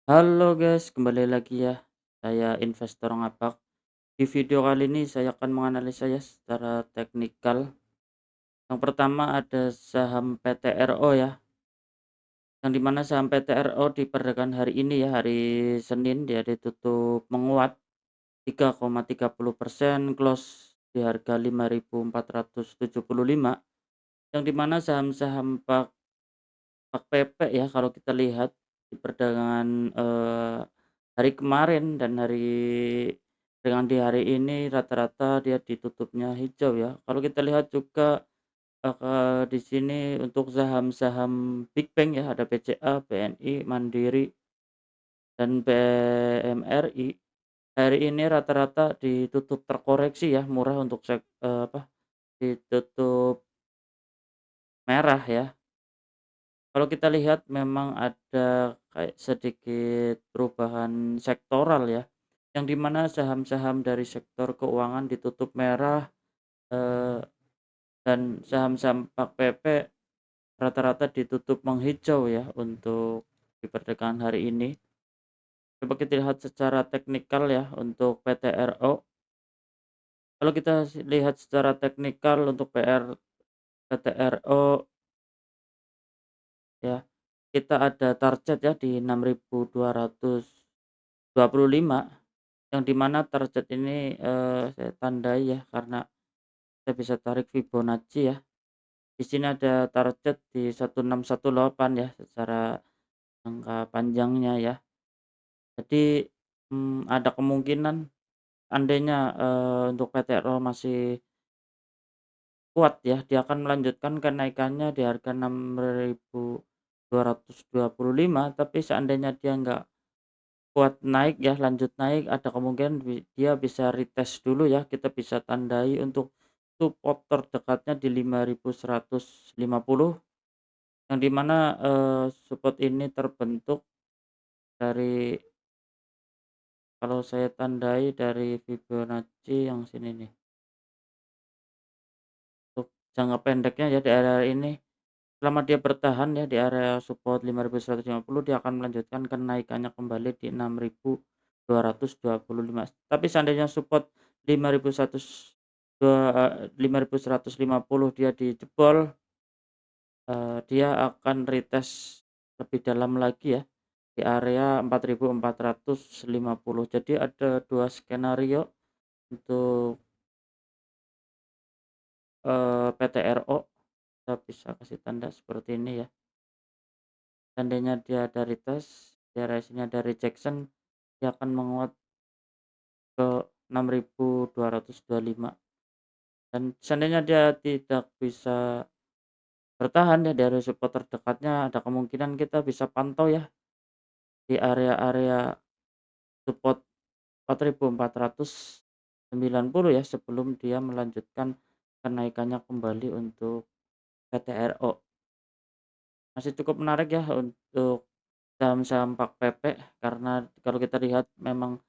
Halo guys, kembali lagi ya. Saya investor ngapak. Di video kali ini saya akan menganalisa ya secara teknikal. Yang pertama ada saham PTRO ya, yang dimana saham PTRO di perdagangan hari ini ya, hari Senin dia ditutup menguat 3,30%, close di harga 5.475. Yang dimana saham-saham Pak Pepe ya kalau kita lihat di perdagangan, hari kemarin dan dengan di hari ini rata-rata dia ditutupnya hijau ya. Kalau kita lihat juga, di sini untuk saham-saham Big Bank ya ada BCA, BNI, Mandiri, dan BMRI. Hari ini rata-rata ditutup terkoreksi ya, murah untuk ditutup merah ya. Kalau kita lihat memang ada kayak sedikit perubahan sektoral ya, yang di mana saham-saham dari sektor keuangan ditutup merah, eee, dan saham-saham PAK-PP rata-rata ditutup menghijau ya untuk di perdagangan hari ini. Coba kita lihat secara teknikal ya untuk PTRO. Kalau kita lihat secara teknikal untuk PTRO ya, kita ada target ya di 6.225. Yang di mana target ini, saya tandai ya karena saya bisa tarik Fibonacci ya. Di sini ada target di 1618 ya secara jangka panjangnya ya. Jadi, ada kemungkinan seandainya, untuk PTRO masih kuat ya, dia akan melanjutkan kenaikannya di harga 6.225, tapi seandainya dia nggak kuat naik ya, lanjut naik, ada kemungkinan dia bisa retest dulu ya, kita bisa tandai untuk support terdekatnya di 5.150, yang di mana, support ini terbentuk dari, kalau saya tandai dari Fibonacci yang sini nih. Untuk jangka pendeknya ya di area ini, selama dia bertahan ya di area support 5.150, dia akan melanjutkan kenaikannya kembali di 6.225. Tapi seandainya support 5.150 dia dijebol, dia akan retest lebih dalam lagi ya di area 4.450. Jadi ada 2 skenario untuk, PTRO. Kita bisa kasih tanda seperti ini ya. Seandainya dia ada retest, di area sini ada rejection, dia akan menguat ke 6.225, dan seandainya dia tidak bisa bertahan ya dari support terdekatnya, ada kemungkinan kita bisa pantau ya di area-area support 4.490 ya sebelum dia melanjutkan kenaikannya kembali untuk PTRO. Masih cukup menarik ya untuk saham-saham PAK-PP karena kalau kita lihat memang,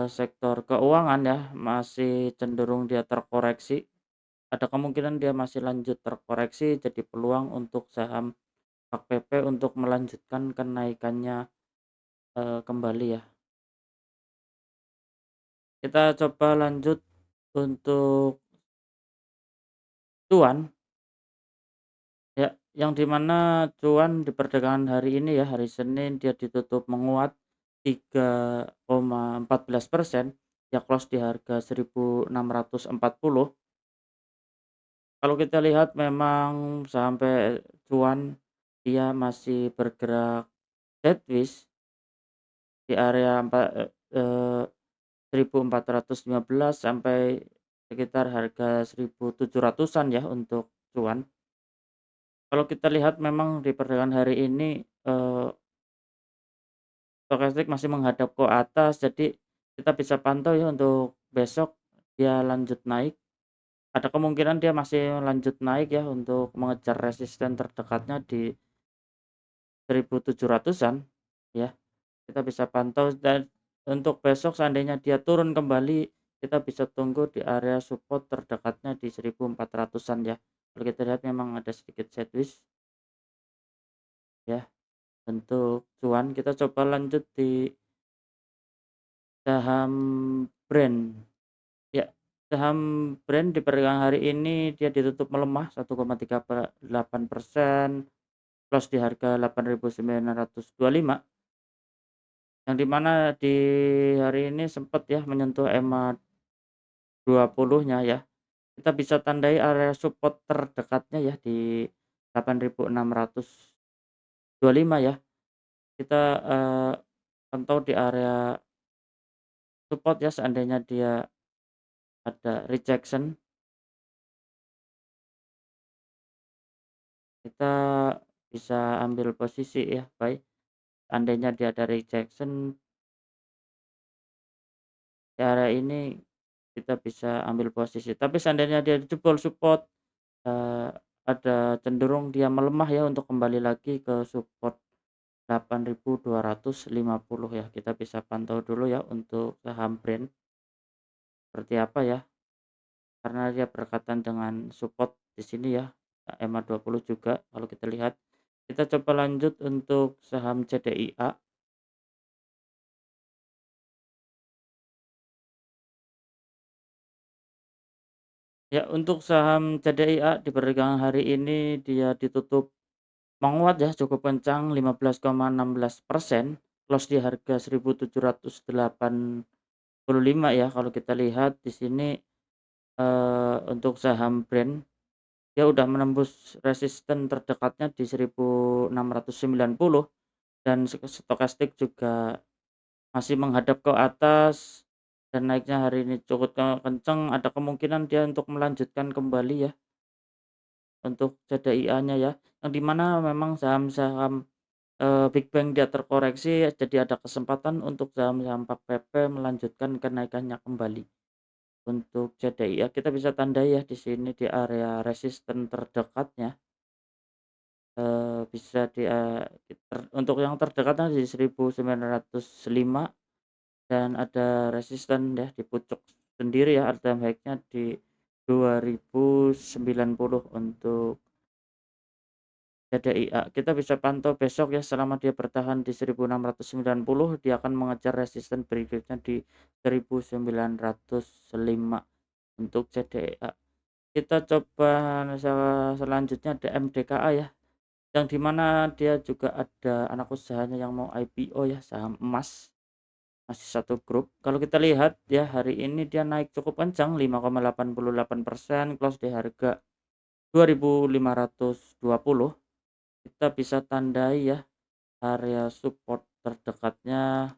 sektor keuangan ya masih cenderung dia terkoreksi, ada kemungkinan dia masih lanjut terkoreksi, jadi peluang untuk saham PAK-PP untuk melanjutkan kenaikannya, kembali ya. Kita coba lanjut untuk cuan ya, yang di mana cuan di perdagangan hari ini ya, hari Senin dia ditutup menguat 3,14%, ya close di harga 1.640. Kalau kita lihat memang sampai cuan dia masih bergerak sideways di area 1.415 sampai sekitar harga 1.700-an ya untuk cuan. Kalau kita lihat memang di perdagangan hari ini, stokastik masih menghadap ke atas, jadi kita bisa pantau ya untuk besok dia lanjut naik. Ada kemungkinan dia masih lanjut naik ya untuk mengejar resisten terdekatnya di 1.700-an ya. Kita bisa pantau, dan untuk besok seandainya dia turun kembali, kita bisa tunggu di area support terdekatnya di 1.400-an ya. Kalau kita lihat memang ada sedikit sideways ya. bentuk cuan, kita coba lanjut di saham brand. Ya, saham brand di perdagangan hari ini dia ditutup melemah 1,38%, close di harga 8.925, yang di mana di hari ini sempat ya menyentuh EMA 20-nya ya. Kita bisa tandai area support terdekatnya ya di 8.625 ya. Kita, pantau di area support ya, seandainya dia ada rejection, kita bisa ambil posisi ya, baik. Seandainya dia ada rejection di area ini, kita bisa ambil posisi. Tapi seandainya dia jebol support, eee, ada cenderung dia melemah ya untuk kembali lagi ke support 8.250 ya. Kita bisa pantau dulu ya untuk saham brand seperti apa ya, karena dia berdekatan dengan support di sini ya, EMA 20 juga kalau kita lihat. Kita coba lanjut untuk saham CDIA. Ya, untuk saham CDIA di perdagangan hari ini dia ditutup menguat ya, cukup kencang 15,16%, close di harga 1.785 ya. Kalau kita lihat di sini, untuk saham brand, dia udah menembus resisten terdekatnya di 1.690, dan stokastik juga masih menghadap ke atas, dan naiknya hari ini cukup kencang, ada kemungkinan dia untuk melanjutkan kembali ya untuk CDIA-nya ya, yang di mana memang saham-saham, Big Bang dia terkoreksi, jadi ada kesempatan untuk saham-saham PP melanjutkan kenaikannya kembali. Untuk CDIA kita bisa tandai ya di sini di area resisten terdekatnya, bisa di, untuk yang terdekatnya di 1.905, dan ada resisten ya di pucuk sendiri ya, all time high-nya di 2090 untuk CDIA. Kita bisa pantau besok ya, selama dia bertahan di 1.690, dia akan mengejar resisten berikutnya di 1.905 untuk CDIA. Kita coba selanjutnya ada MDKA ya, yang di mana dia juga ada anak usahanya yang mau IPO ya, saham emas, masih satu grup. Kalau kita lihat ya, hari ini dia naik cukup kencang 5,88%, close di harga 2.520. Kita bisa tandai ya area support terdekatnya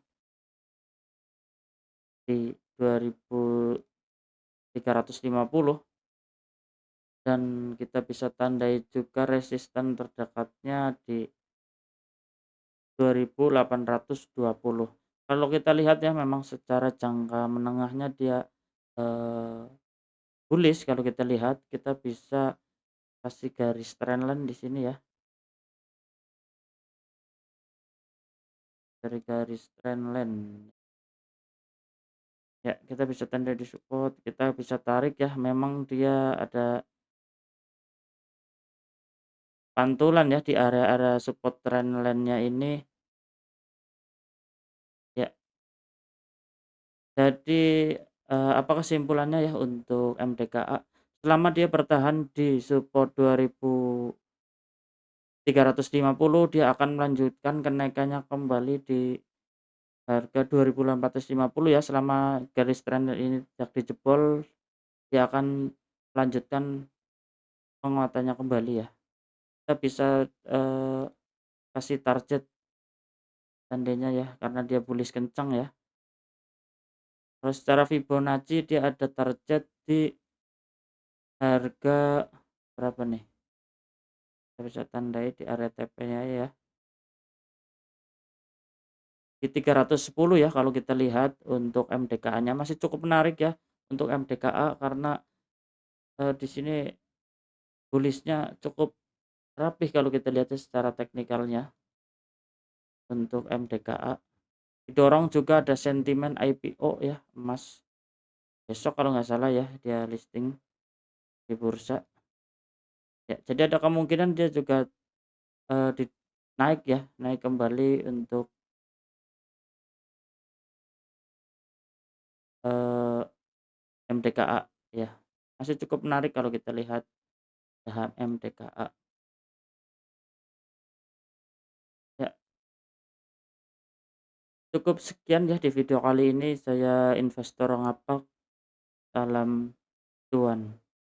di 2.350, dan kita bisa tandai juga resisten terdekatnya di 2.820. Kalau kita lihat ya, memang secara jangka menengahnya dia, eee, bullish. Kalau kita lihat, kita bisa kasih garis trendline di sini ya, dari garis trendline. Ya, kita bisa tanda di support, kita bisa tarik ya, memang dia ada pantulan ya di area-area support trendline-nya ini. Ya, jadi, apa kesimpulannya ya untuk MDKA, selama dia bertahan di support 2.350, dia akan melanjutkan kenaikannya kembali di harga 2.850 ya, selama garis trend ini tidak dijebol, dia akan melanjutkan penguatannya kembali ya. Kita bisa, kasih target seandainya ya, karena dia bullish kencang ya. Kalau secara Fibonacci dia ada target di harga berapa nih? Kita bisa tandai di area TP-nya ya, di 310 ya kalau kita lihat untuk MDKA-nya masih cukup menarik ya untuk MDKA, karena, di sini bullish-nya cukup rapih kalau kita lihatnya secara teknikalnya untuk MDKA. Didorong juga ada sentimen IPO ya, emas besok kalau nggak salah ya dia listing di bursa. Ya, jadi ada kemungkinan dia juga, naik ya, naik kembali untuk, eee, MDKA ya. Masih cukup menarik kalau kita lihat saham MDKA. Ya, cukup sekian ya di video kali ini, saya investor ngapak, salam cuan.